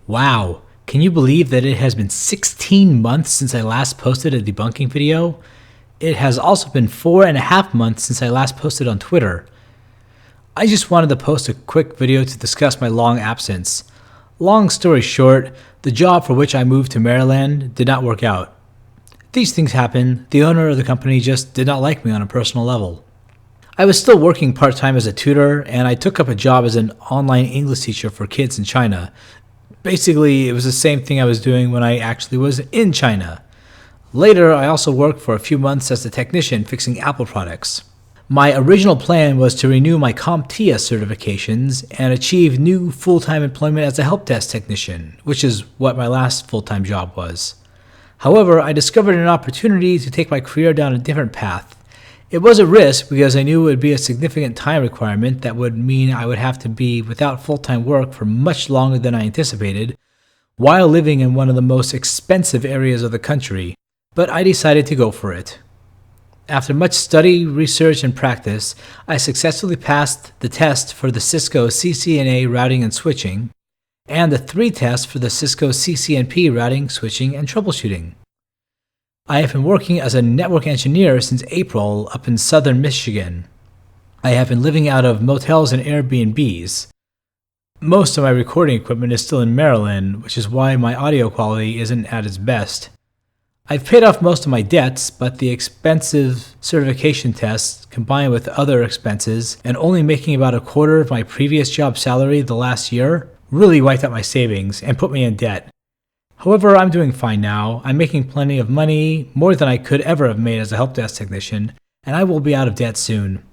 Wow, can you believe that it has been 16 months since I last posted a debunking video? It has also been 4.5 months since I last posted on Twitter. I just wanted to post a quick video to discuss my long absence. Long story short, the job for which I moved to Maryland did not work out. These things happen. The owner of the company just did not like me on a personal level. I was still working part-time as a tutor, and I took up a job as an online English teacher for kids in China. Basically, it was the same thing I was doing when I actually was in China. Later, I also worked for a few months as a technician fixing Apple products. My original plan was to renew my CompTIA certifications and achieve new full-time employment as a help desk technician, which is what my last full-time job was. However, I discovered an opportunity to take my career down a different path. It was a risk because I knew it would be a significant time requirement that would mean I would have to be without full-time work for much longer than I anticipated, while living in one of the most expensive areas of the country, but I decided to go for it. After much study, research, and practice, I successfully passed the test for the Cisco CCNA routing and switching, and the 3 tests for the Cisco CCNP routing, switching, and troubleshooting. I have been working as a network engineer since April up in southern Michigan. I have been living out of motels and Airbnbs. Most of my recording equipment is still in Maryland, which is why my audio quality isn't at its best. I've paid off most of my debts, but the expensive certification tests, combined with other expenses, and only making about a quarter of my previous job salary the last year, really wiped out my savings and put me in debt. However, I'm doing fine now. I'm making plenty of money, more than I could ever have made as a help desk technician, and I will be out of debt soon.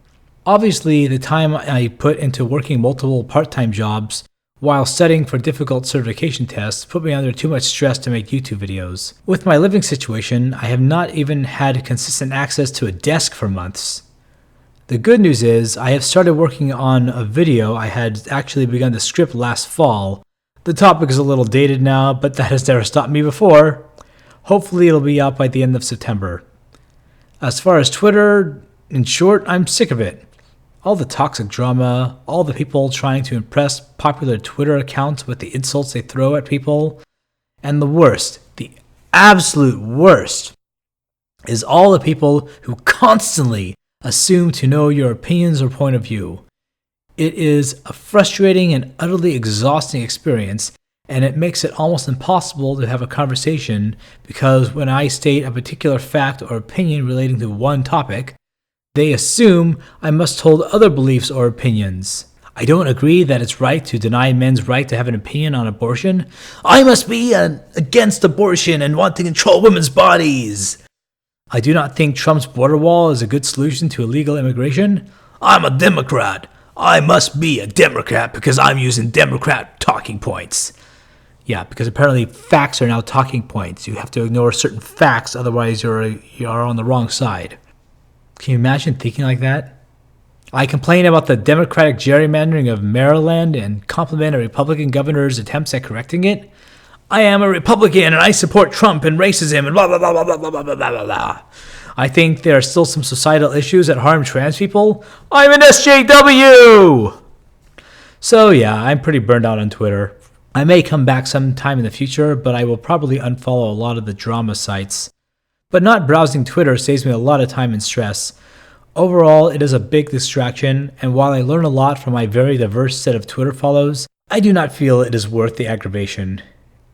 Obviously, the time I put into working multiple part-time jobs while studying for difficult certification tests put me under too much stress to make YouTube videos. With my living situation, I have not even had consistent access to a desk for months. The good news is, I have started working on a video I had actually begun to script last fall. The topic is a little dated now, but that has never stopped me before. Hopefully it'll be out by the end of September. As far as Twitter, in short, I'm sick of it. All the toxic drama, all the people trying to impress popular Twitter accounts with the insults they throw at people, and the worst, the absolute worst, is all the people who constantly assume to know your opinions or point of view. It is a frustrating and utterly exhausting experience, and it makes it almost impossible to have a conversation because when I state a particular fact or opinion relating to one topic, they assume I must hold other beliefs or opinions. I don't agree that it's right to deny men's right to have an opinion on abortion. I must be against abortion and want to control women's bodies. I do not think Trump's border wall is a good solution to illegal immigration. I'm a Democrat. I must be a Democrat because I'm using Democrat talking points. Yeah, because apparently facts are now talking points. You have to ignore certain facts, otherwise you're on the wrong side. Can you imagine thinking like that? I complain about the Democratic gerrymandering of Maryland and compliment a Republican governor's attempts at correcting it. I am a Republican and I support Trump and racism and blah blah blah blah blah blah blah blah blah. I think there are still some societal issues that harm trans people. I'm an SJW! So yeah, I'm pretty burned out on Twitter. I may come back sometime in the future, but I will probably unfollow a lot of the drama sites. But not browsing Twitter saves me a lot of time and stress. Overall, it is a big distraction, and while I learn a lot from my very diverse set of Twitter follows, I do not feel it is worth the aggravation.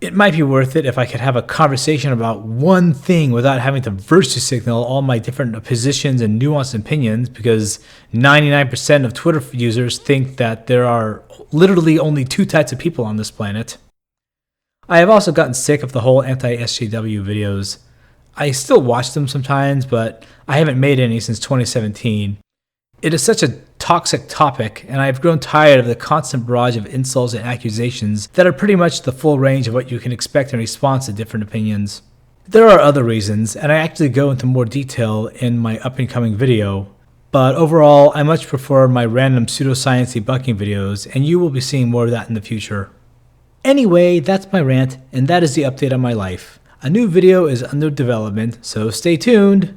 It might be worth it if I could have a conversation about one thing without having to virtue signal all my different positions and nuanced opinions, because 99% of Twitter users think that there are literally only 2 types of people on this planet. I have also gotten sick of the whole anti-SJW videos. I still watch them sometimes, but I haven't made any since 2017. It is such a toxic topic, and I have grown tired of the constant barrage of insults and accusations that are pretty much the full range of what you can expect in response to different opinions. There are other reasons, and I actually go into more detail in my up-and-coming video, but overall, I much prefer my random pseudo-science debunking videos, and you will be seeing more of that in the future. Anyway, that's my rant, and that is the update on my life. A new video is under development, so stay tuned!